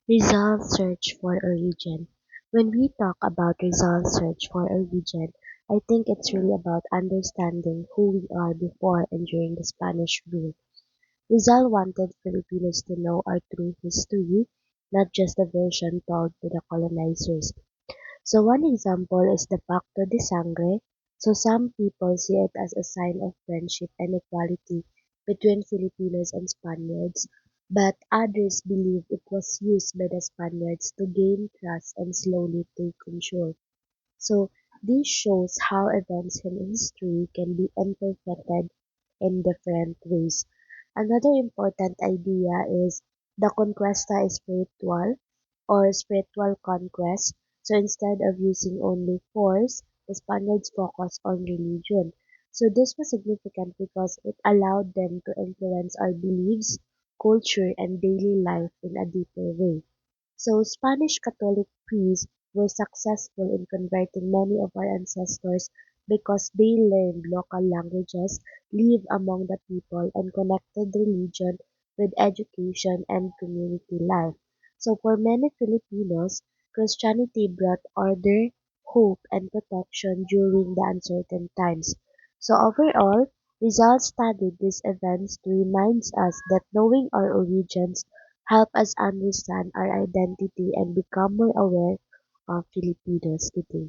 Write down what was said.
Rizal search for a region. When we talk about Rizal search for a region, I think it's really about understanding who we are before and during the Spanish rule. Rizal wanted Filipinos to know our true history, not just the version told to the colonizers. So one example is the Pacto de Sangre. So some people see it as a sign of friendship and equality between Filipinos and Spaniards, but others believe it was used by the Spaniards to gain trust and slowly take control. So this shows how events in history can be interpreted in different ways. Another important idea is the conquista espiritual or spiritual conquest. So instead of using only force, the Spaniards focused on religion. So this was significant because it allowed them to influence our beliefs, culture, and daily life in a deeper way. So Spanish Catholic priests were successful in converting many of our ancestors because they learned local languages, lived among the people, and connected religion with education and community life. So for many Filipinos, Christianity brought order, hope, and protection during the uncertain times. So overall, Rizal studied these events to remind us that knowing our origins help us understand our identity and become more aware of Filipinos today.